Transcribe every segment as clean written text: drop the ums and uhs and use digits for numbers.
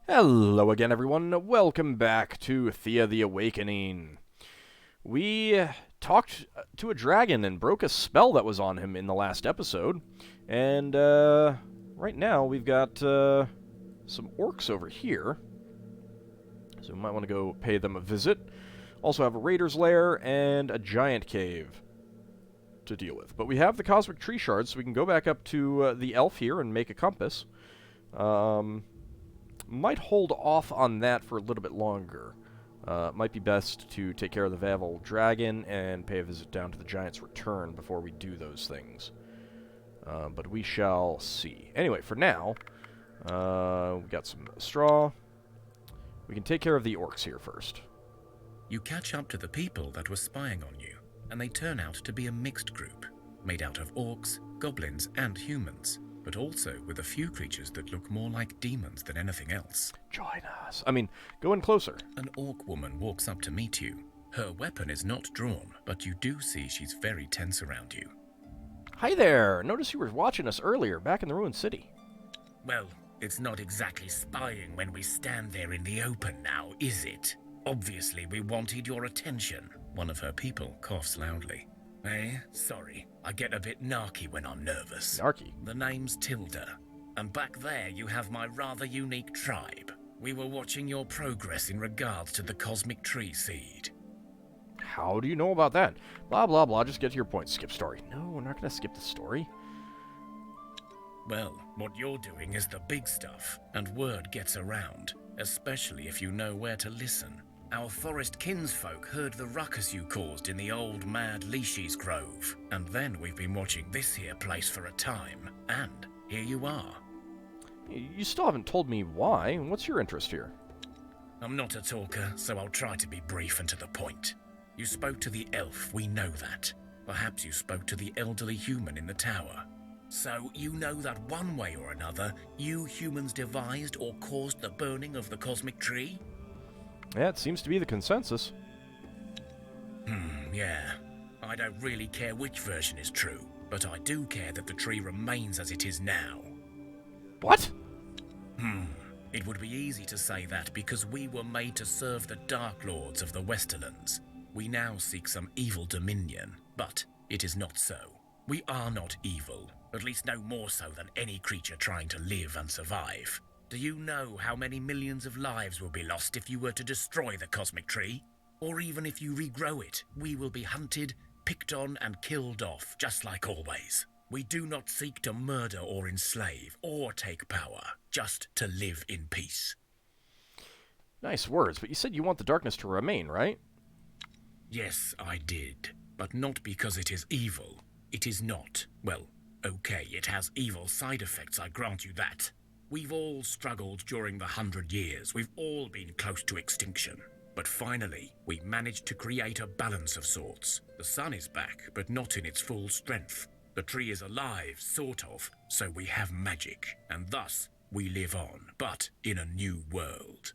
Hello again, everyone. Welcome back to Thea the Awakening. We talked to a dragon and broke a spell that was on him in the last episode. And right now we've got some orcs over here. So we might want to go pay them a visit. Also have a raider's lair and a giant cave to deal with. But we have the cosmic tree shards, so we can go back up to the elf here and make a compass. Might hold off on that for a little bit longer. Might be best to take care of the AuldDragon and pay a visit down to the Giant's Return before we do those things. But we shall see. Anyway, for now, we've got some straw. We can take care of the orcs here first. You catch up to the people that were spying on you, and they turn out to be a mixed group, made out of orcs, goblins, and humans, but also with a few creatures that look more like demons than anything else. Join us. I mean, go in closer. An orc woman walks up to meet you. Her weapon is not drawn, but you do see she's very tense around you. Hi there. Notice you were watching us earlier, back in the ruined city. Well, it's not exactly spying when we stand there in the open now, is it? Obviously, we wanted your attention. One of her people coughs loudly. Sorry. I get a bit narky when I'm nervous. Narky? The name's Tilda. And back there you have my rather unique tribe. We were watching your progress in regards to the cosmic tree seed. How do you know about that? Blah, blah, blah. Just get to your point. Skip story. No, we're not going to skip the story. Well, what you're doing is the big stuff, and word gets around, especially if you know where to listen. Our forest kinsfolk heard the ruckus you caused in the old mad Leashy's Grove, and then we've been watching this here place for a time, and here you are. You still haven't told me why. What's your interest here? I'm not a talker, so I'll try to be brief and to the point. You spoke to the elf, we know that. Perhaps you spoke to the elderly human in the tower. So you know that one way or another, you humans devised or caused the burning of the cosmic tree? Yeah, it seems to be the consensus. Yeah. I don't really care which version is true, but I do care that the tree remains as it is now. What? It would be easy to say that because we were made to serve the Dark Lords of the Westerlands. We now seek some evil dominion, but it is not so. We are not evil, at least no more so than any creature trying to live and survive. Do you know how many millions of lives will be lost if you were to destroy the cosmic tree? Or even if you regrow it, we will be hunted, picked on, and killed off, just like always. We do not seek to murder or enslave, or take power, just to live in peace. Nice words, but you said you want the darkness to remain, right? Yes, I did, but not because it is evil. It is not. Well, okay, it has evil side effects, I grant you that. We've all struggled during the 100 years. We've all been close to extinction. But finally, we managed to create a balance of sorts. The sun is back, but not in its full strength. The tree is alive, sort of, so we have magic. And thus, we live on, but in a new world.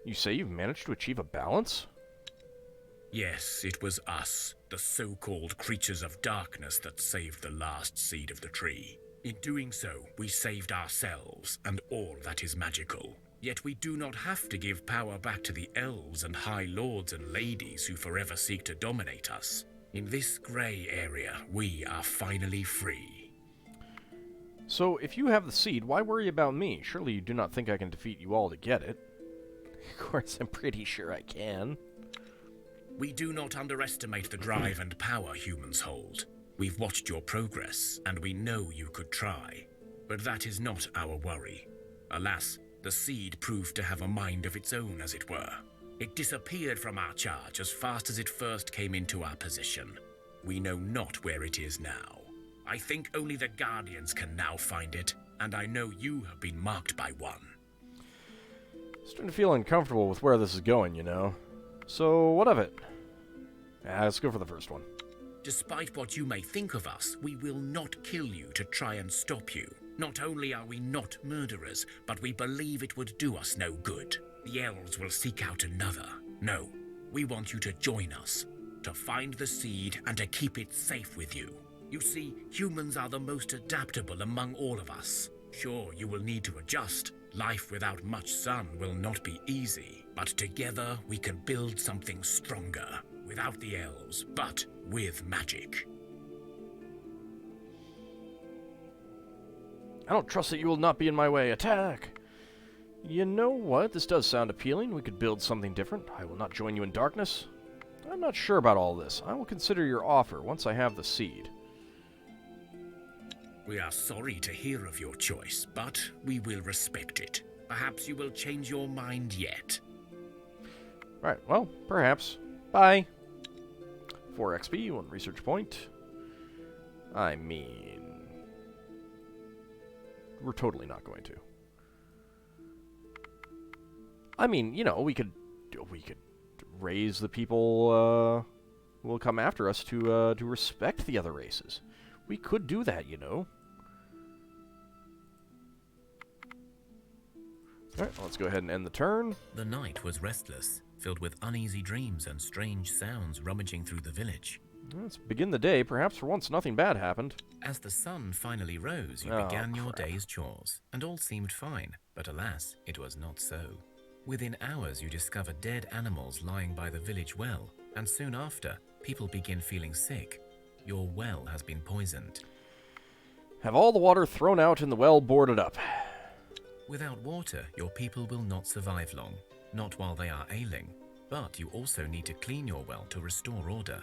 You say you've managed to achieve a balance? Yes, it was us, the so-called creatures of darkness, that saved the last seed of the tree. In doing so, we saved ourselves and all that is magical. Yet we do not have to give power back to the elves and high lords and ladies who forever seek to dominate us. In this grey area, we are finally free. So, if you have the seed, why worry about me? Surely you do not think I can defeat you all to get it. Of course, I'm pretty sure I can. We do not underestimate the drive and power humans hold. We've watched your progress, and we know you could try. But that is not our worry. Alas, the seed proved to have a mind of its own, as it were. It disappeared from our charge as fast as it first came into our possession. We know not where it is now. I think only the Guardians can now find it, and I know you have been marked by one. Starting to feel uncomfortable with where this is going, you know. So, what of it? Let's go for the first one. Despite what you may think of us, we will not kill you to try and stop you. Not only are we not murderers, but we believe it would do us no good. The elves will seek out another. No, we want you to join us, to find the seed and to keep it safe with you. You see, humans are the most adaptable among all of us. Sure, you will need to adjust, Life without much sun will not be easy, but together we can build something stronger. Without the elves, but with magic. I don't trust that you will not be in my way. Attack! You know what? This does sound appealing. We could build something different. I will not join you in darkness. I'm not sure about all this. I will consider your offer once I have the seed. We are sorry to hear of your choice, but we will respect it. Perhaps you will change your mind yet. Alright, well, perhaps. Bye. 4 XP, 1 research point. I mean, we're totally not going to. I mean, you know, we could raise the people who will come after us to respect the other races. We could do that, you know. Alright, let's go ahead and end the turn. The night was restless, filled with uneasy dreams and strange sounds rummaging through the village. Let's begin the day. Perhaps for once nothing bad happened. As the sun finally rose, you began your day's chores, and all seemed fine, but alas, it was not so. Within hours, you discovered dead animals lying by the village well, and soon after, people begin feeling sick. Your well has been poisoned. Have all the water thrown out and the well boarded up. Without water, your people will not survive long, not while they are ailing. But you also need to clean your well to restore order.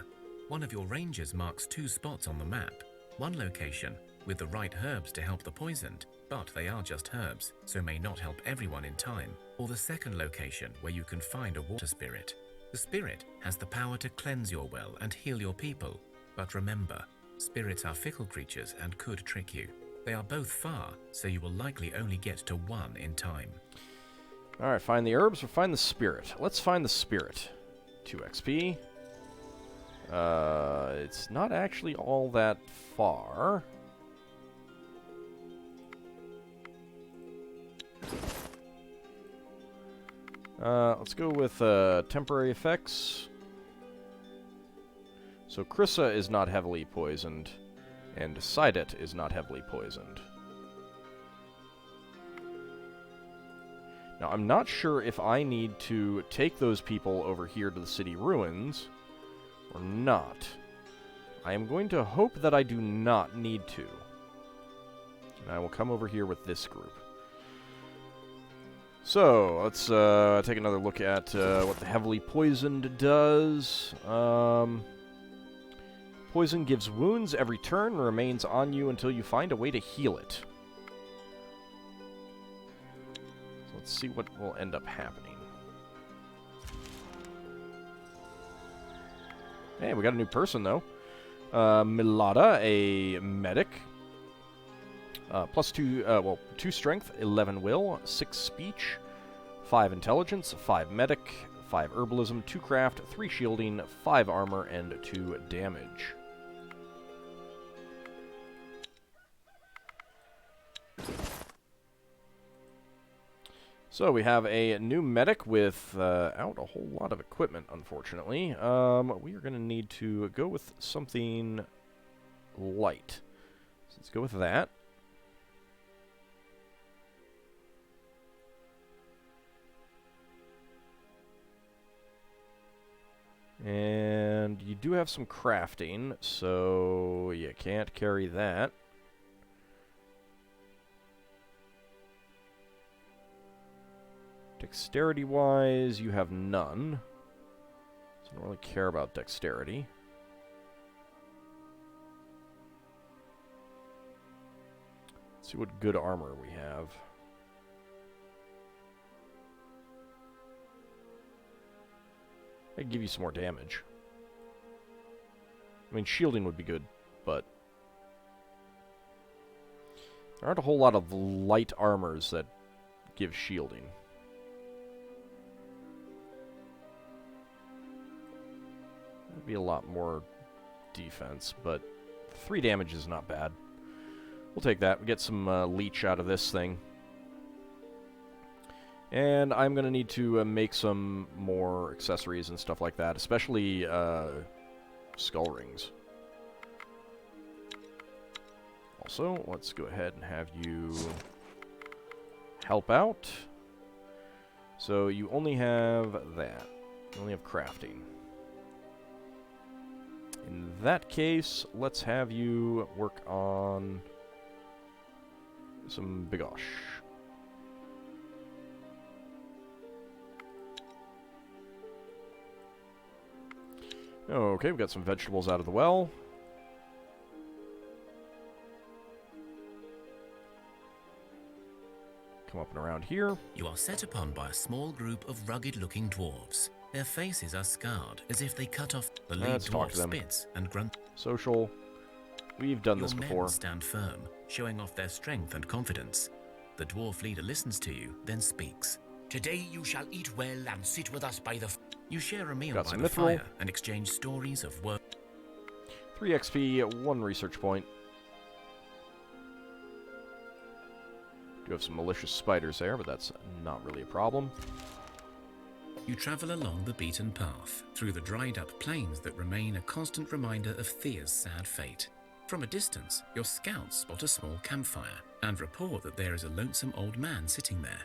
One of your rangers marks 2 spots on the map. One location, with the right herbs to help the poisoned, but they are just herbs, so may not help everyone in time. Or the second location, where you can find a water spirit. The spirit has the power to cleanse your well and heal your people. But remember, spirits are fickle creatures and could trick you. They are both far, so you will likely only get to one in time. Alright, find the herbs or find the spirit. Let's find the spirit. 2 XP. It's not actually all that far. Let's go with temporary effects. So Krissa is not heavily poisoned, and Sidet is not heavily poisoned. Now, I'm not sure if I need to take those people over here to the city ruins or not. I am going to hope that I do not need to. And I will come over here with this group. So, let's take another look at what the heavily poisoned does. Poison gives wounds every turn and remains on you until you find a way to heal it. So let's see what will end up happening. Hey, we got a new person, though. Milada, a medic. Plus 2 strength, 11 will, 6 speech, 5 intelligence, 5 medic, 5 herbalism, 2 craft, 3 shielding, 5 armor, and 2 damage. So we have a new medic without a whole lot of equipment, unfortunately. We are going to need to go with something light. So let's go with that. And you do have some crafting, so you can't carry that. Dexterity-wise, you have none. So I don't really care about dexterity. Let's see what good armor we have. I can give you some more damage. I mean, shielding would be good, but there aren't a whole lot of light armors that give shielding. That'd be a lot more defense, but 3 damage is not bad. We'll take that. We get some leech out of this thing. And I'm going to need to make some more accessories and stuff like that, especially skull rings. Also, let's go ahead and have you help out. So you only have that. You only have crafting. In that case, let's have you work on some bigosh. Okay, we've got some vegetables out of the well. Come up and around here. You are set upon by a small group of rugged-looking dwarves. Their faces are scarred, as if they cut off. The lead dwarf spits and grunts. Social. We've done this before. Your men stand firm, showing off their strength and confidence. The dwarf leader listens to you, then speaks. Today you shall eat well and sit with us by the... You share a meal by the fire and exchange stories of work. 3 XP, 1 research point. Do have some malicious spiders there, but that's not really a problem. You travel along the beaten path, through the dried-up plains that remain a constant reminder of Thea's sad fate. From a distance, your scouts spot a small campfire and report that there is a lonesome old man sitting there.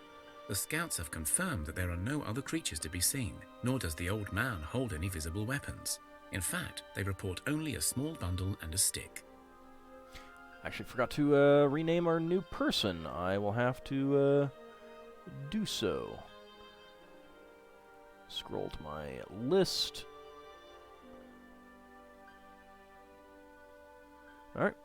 The scouts have confirmed that there are no other creatures to be seen, nor does the old man hold any visible weapons. In fact, they report only a small bundle and a stick. Actually forgot to rename our new person. I will have to do so. Scroll to my list. Alright.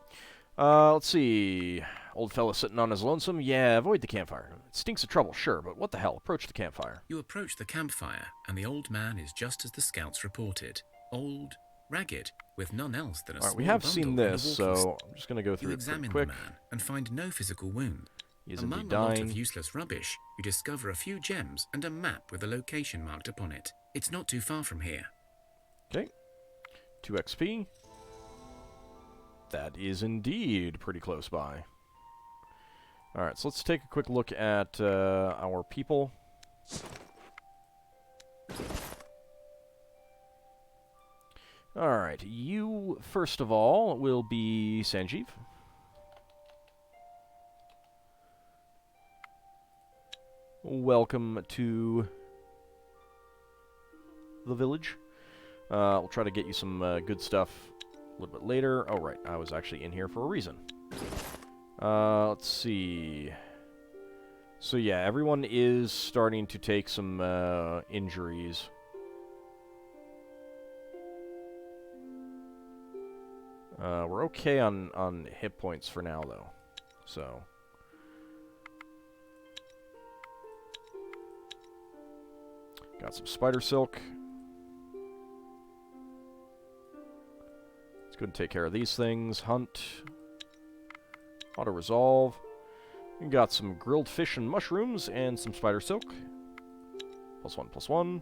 Let's see. Old fella sitting on his lonesome. Yeah, avoid the campfire. It stinks of trouble, sure, but what the hell? Approach the campfire. You approach the campfire, and the old man is just as the scouts reported. Old, ragged, with none else than a small bundle. We have seen this, so I'm just going to go through it pretty quick. You examine the man and find no physical wound. He is Among indeed a lot dying. of useless rubbish, you discover a few gems and a map with a location marked upon it. It's not too far from here. Okay. 2 XP. That is indeed pretty close by. Alright, so let's take a quick look at our people. Alright, you, first of all, will be Sanjeev. Welcome to the village. We'll try to get you some good stuff a little bit later. Oh, right, I was actually in here for a reason. Let's see. So yeah, everyone is starting to take some injuries. We're okay on hit points for now, though. So got some spider silk. Let's go and take care of these things. Hunt. Auto-resolve. We got some grilled fish and mushrooms and some spider silk. +1/+1.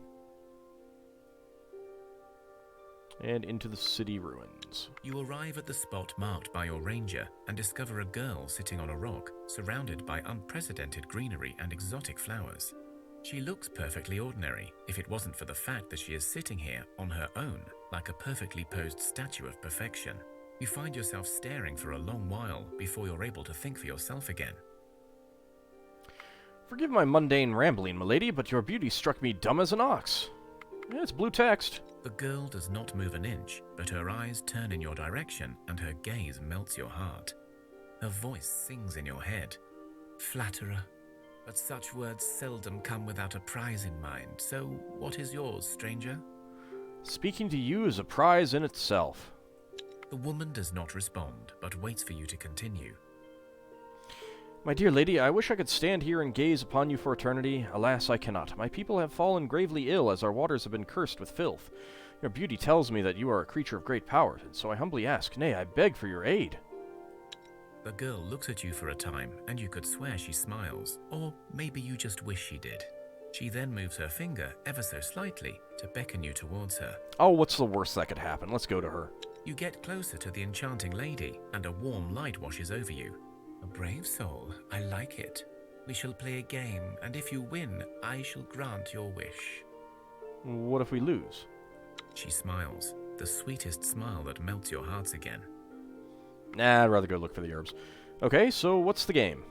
And into the city ruins. You arrive at the spot marked by your ranger and discover a girl sitting on a rock, surrounded by unprecedented greenery and exotic flowers. She looks perfectly ordinary, if it wasn't for the fact that she is sitting here on her own, like a perfectly posed statue of perfection. You find yourself staring for a long while before you're able to think for yourself again. Forgive my mundane rambling, milady, but your beauty struck me dumb as an ox. Yeah, it's blue text. The girl does not move an inch, but her eyes turn in your direction and her gaze melts your heart. Her voice sings in your head. Flatterer. But such words seldom come without a prize in mind, so what is yours, stranger? Speaking to you is a prize in itself. The woman does not respond, but waits for you to continue. My dear lady, I wish I could stand here and gaze upon you for eternity. Alas, I cannot. My people have fallen gravely ill, as our waters have been cursed with filth. Your beauty tells me that you are a creature of great power, and so I humbly ask, nay, I beg for your aid. The girl looks at you for a time, and you could swear she smiles, or maybe you just wish she did. She then moves her finger, ever so slightly, to beckon you towards her. Oh, what's the worst that could happen? Let's go to her. You get closer to the enchanting lady, and a warm light washes over you. A brave soul, I like it. We shall play a game, and if you win, I shall grant your wish. What if we lose? She smiles, the sweetest smile that melts your hearts again. Nah, I'd rather go look for the herbs. Okay, so what's the game?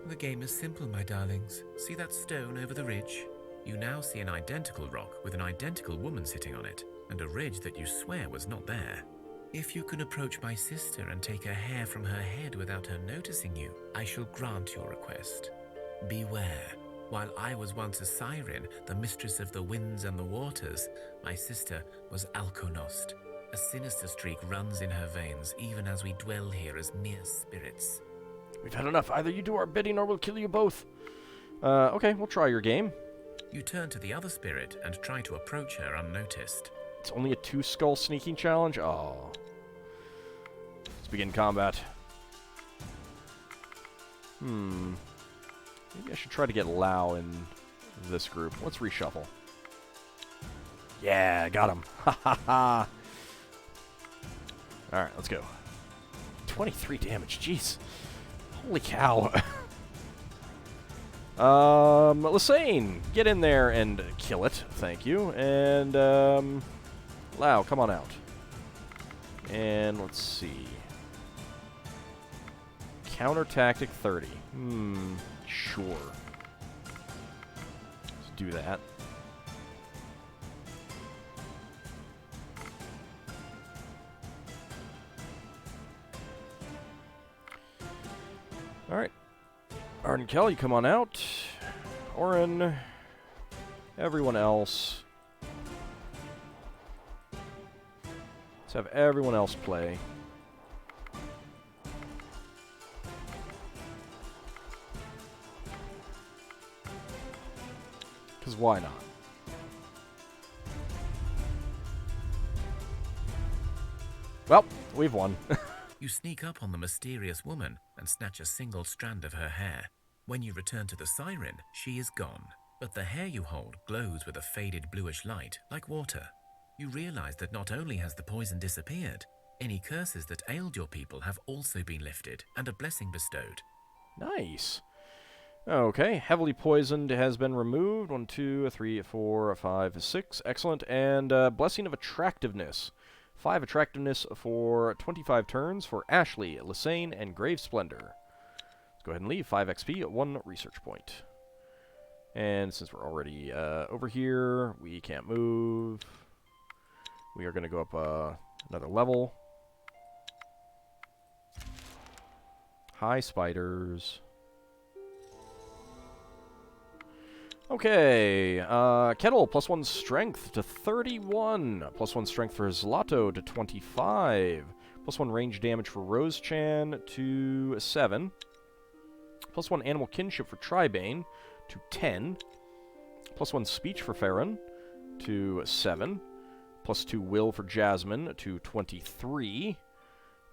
The game is simple, my darlings. See that stone over the ridge? You now see an identical rock with an identical woman sitting on it, and a ridge that you swear was not there. If you can approach my sister and take a hair from her head without her noticing you, I shall grant your request. Beware. While I was once a siren, the mistress of the winds and the waters, my sister was Alkonost. A sinister streak runs in her veins, even as we dwell here as mere spirits. We've had enough. Either you do our bidding or we'll kill you both. Okay, we'll try your game. You turn to the other spirit and try to approach her unnoticed. It's only a 2-skull sneaking challenge? Oh. Let's begin combat. Maybe I should try to get Lao in this group. Let's reshuffle. Yeah, got him. Ha ha ha. Alright, let's go. 23 damage, jeez. Holy cow. Lysane, get in there and kill it. Thank you. And, Lao, come on out. And let's see. Counter tactic 30. Sure. Let's do that. Alright. Arden Kell, you come on out. Orin. Everyone else. Let's have everyone else play. Because why not? Well, we've won. You sneak up on the mysterious woman and snatch a single strand of her hair. When you return to the siren, she is gone, but the hair you hold glows with a faded bluish light, like water. You realize that not only has the poison disappeared, any curses that ailed your people have also been lifted, and a blessing bestowed. Nice. Okay, heavily poisoned has been removed. 1, 2, 3, 4, 5, 6. Excellent. And Blessing of Attractiveness. 5 attractiveness for 25 turns for Ashley, Lysane, and Grave Splendor. Let's go ahead and leave. 5 XP at 1 research point. And since we're already over here, we can't move. We are going to go up another level. Hi, spiders. Okay, Kettle, +1 strength to 31. +1 strength for Zlato to 25. +1 range damage for Rose-chan to 7. +1 animal kinship for Tribane to 10. +1 speech for Farron to 7. +2 will for Jasmine to 23.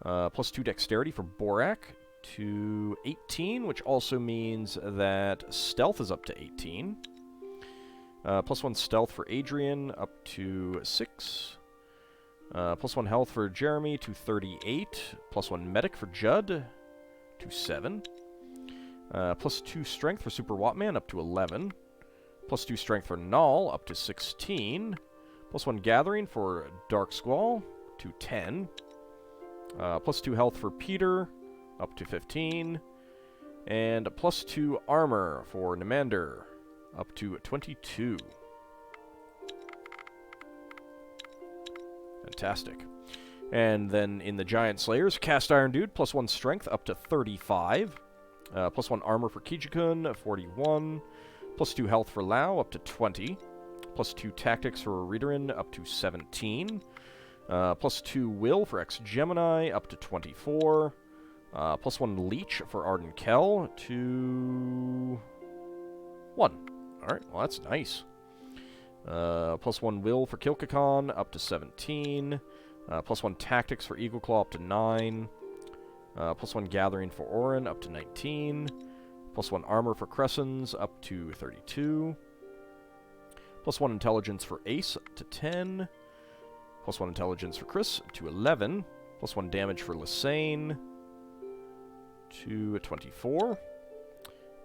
+2 dexterity for Borak to 18, which also means that stealth is up to 18. +1 stealth for Adrian up to 6. +1 health for Jeremy to 38. +1 medic for Judd to 7. +2 strength for Super Watman up to 11. +2 strength for Null up to 16. +1 gathering for Dark Squall to 10. +2 health for Peter up to 15, and +2 armor for Nemander, up to 22. Fantastic. And then in the Giant Slayers, Cast Iron Dude, +1 strength up to 35, +1 armor for Kijikun, 41, +2 health for Lao, up to 20, +2 tactics for Ridorin, up to 17, +2 will for Ex-Gemini, up to 24, +1 leech for Arden Kell to 1. Alright, well that's nice. +1 will for Kilkakon up to 17. +1 tactics for Eagle Claw up to 9. +1 gathering for Orin up to 19. +1 armor for Cressons up to 32. +1 intelligence for Ace to 10. +1 intelligence for Chris to 11. +1 damage for Lysane to 24.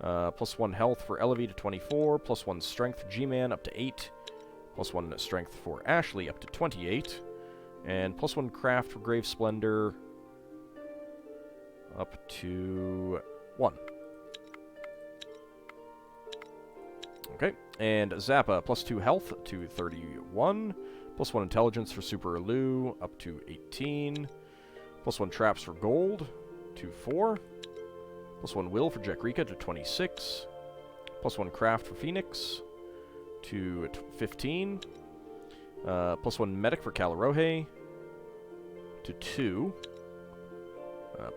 +1 health for Elevie to 24. +1 strength for G-Man up to 8. +1 strength for Ashley up to 28. And +1 craft for Grave Splendor up to 1. Okay, and Zappa, +2 health to 31, +1 intelligence for Super Lou, up to 18, +1 traps for gold to 4, +1 will for Jack-Rika to 26, +1 craft for Phoenix to 15, +1 medic for Calarohe to 2,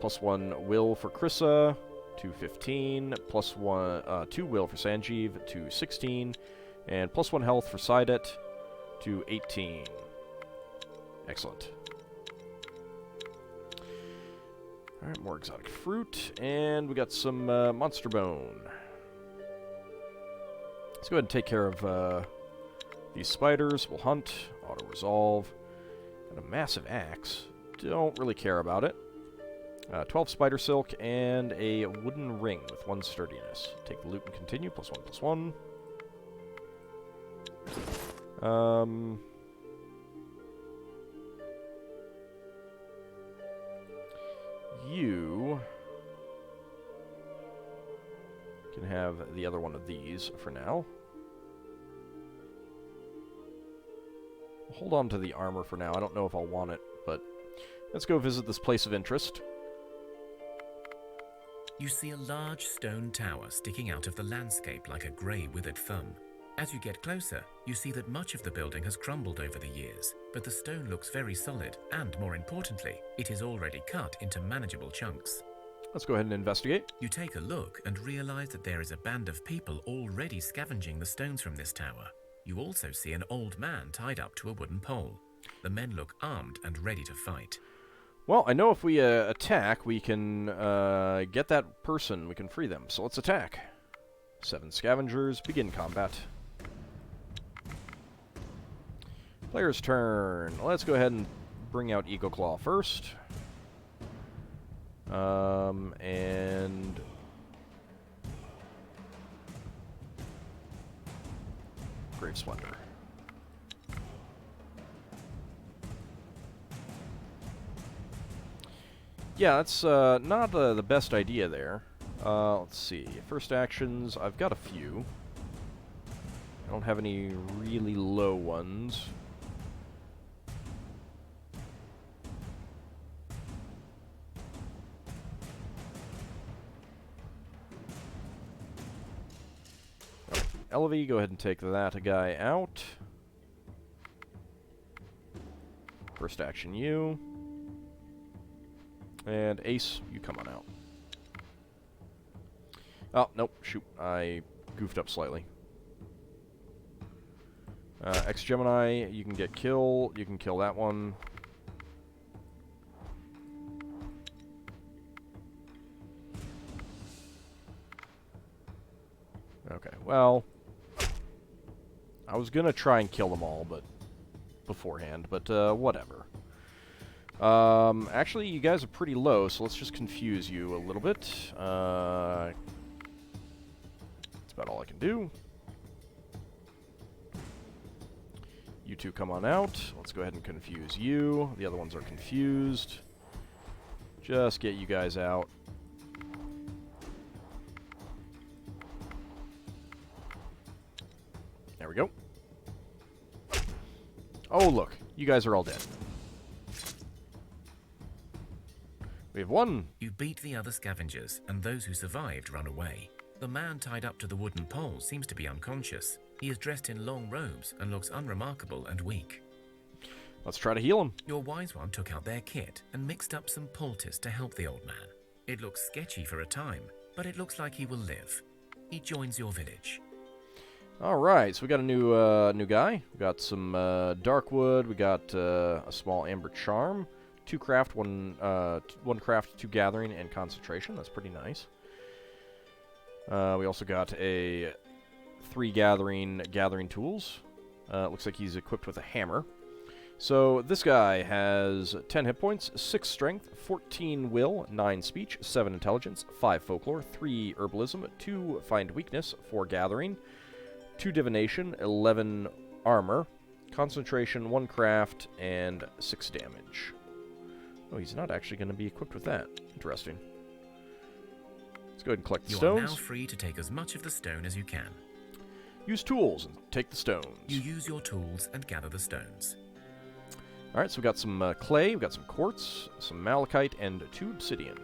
+1 will for Krissa to 15, +1 2 will for Sanjeev to 16, and +1 health for Sidet to 18. Excellent. Alright, more exotic fruit, and we got some monster bone. Let's go ahead and take care of these spiders. We'll hunt, auto-resolve. Got a massive axe. Don't really care about it. 12 spider silk and a wooden ring with 1 sturdiness. Take the loot and continue. +1/+1. You can have the other one of these for now. Hold on to the armor for now. I don't know if I'll want it, but let's go visit this place of interest. You see a large stone tower sticking out of the landscape like a grey withered thumb. As you get closer, you see that much of the building has crumbled over the years, but the stone looks very solid, and more importantly, it is already cut into manageable chunks. Let's go ahead and investigate. You take a look and realize that there is a band of people already scavenging the stones from this tower. You also see an old man tied up to a wooden pole. The men look armed and ready to fight. Well, I know if we attack, we can get that person. We can free them. So let's attack. 7 scavengers. Begin combat. Player's turn. Let's go ahead and bring out Eagle Claw first. And Grave Splendor. Yeah, that's not the best idea there. Let's see. First actions, I've got a few. I don't have any really low ones. Elevie, go ahead and take that guy out. First action, you. And Ace, you come on out. Oh, nope, shoot. I goofed up slightly. X-Gemini, you can get kill. You can kill that one. Okay, well, I was gonna try and kill them all, but beforehand, but whatever. Actually, you guys are pretty low, so let's just confuse you a little bit. That's about all I can do. You two come on out. Let's go ahead and confuse you. The other ones are confused. Just get you guys out. There we go. Oh, look. You guys are all dead. We have one. You beat the other scavengers, and those who survived run away. The man tied up to the wooden pole seems to be unconscious. He is dressed in long robes and looks unremarkable and weak. Let's try to heal him. Your wise one took out their kit and mixed up some poultice to help the old man. It looks sketchy for a time, but it looks like he will live. He joins your village. All right, so we got a new guy. We got some dark wood. We got a small amber charm. 2 craft, 1 craft, 2 gathering, and concentration. That's pretty nice. We also got a 3 gathering tools. Looks like he's equipped with a hammer. So this guy has 10 hit points, 6 strength, 14 will, 9 speech, 7 intelligence, 5 folklore, 3 herbalism, 2 find weakness, 4 gathering, 2 divination, 11 armor, concentration, 1 craft, and 6 damage. Oh, he's not actually going to be equipped with that. Interesting. Let's go ahead and collect the stones. You are now free to take as much of the stone as you can. Use tools and take the stones. You use your tools and gather the stones. Alright, so we got some clay, we got some quartz, some malachite, and 2 obsidian.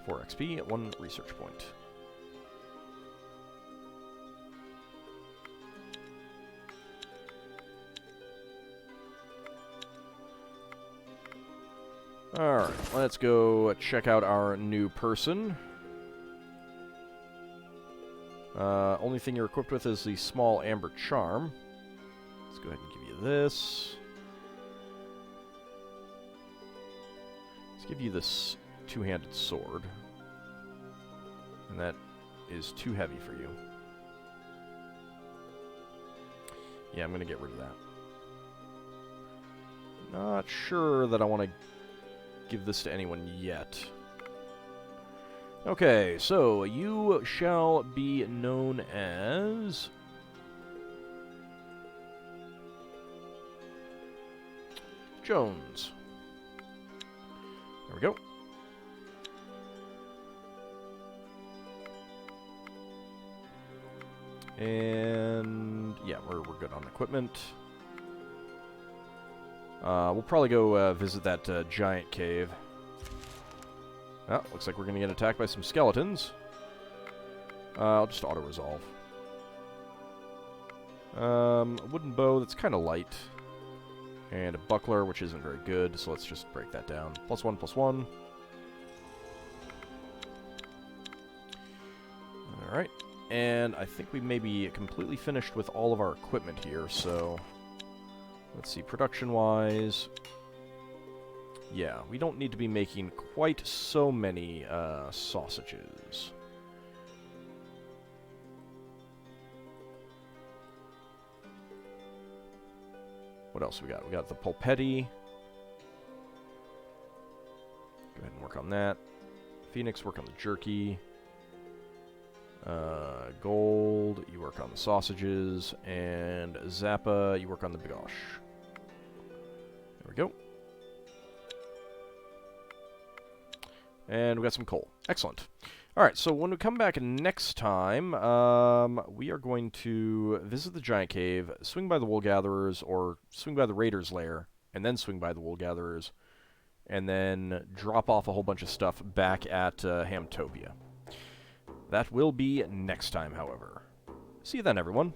4 XP, 1 research point. Alright, let's go check out our new person. Only thing you're equipped with is the small amber charm. Let's go ahead and give you this. Let's give you this two-handed sword. And that is too heavy for you. Yeah, I'm going to get rid of that. Not sure that I want to give this to anyone yet. Okay, so you shall be known as... Jones. There we go. And yeah, we're good on equipment. We'll probably go visit that giant cave. Oh, looks like we're going to get attacked by some skeletons. I'll just auto-resolve. A wooden bow that's kind of light. And a buckler, which isn't very good, so let's just break that down. +1, +1. Alright. And I think we may be completely finished with all of our equipment here, so... Let's see, production-wise... Yeah, we don't need to be making quite so many sausages. What else we got? We got the polpetti. Go ahead and work on that. Phoenix, work on the jerky. Gold, you work on the sausages. And Zappa, you work on the bigosh. There we go. And we got some coal. Excellent. Alright, so when we come back next time, we are going to visit the giant cave, swing by the wool gatherers, or swing by the raiders' lair, and then swing by the wool gatherers, and then drop off a whole bunch of stuff back at Hamtopia. That will be next time, however. See you then, everyone.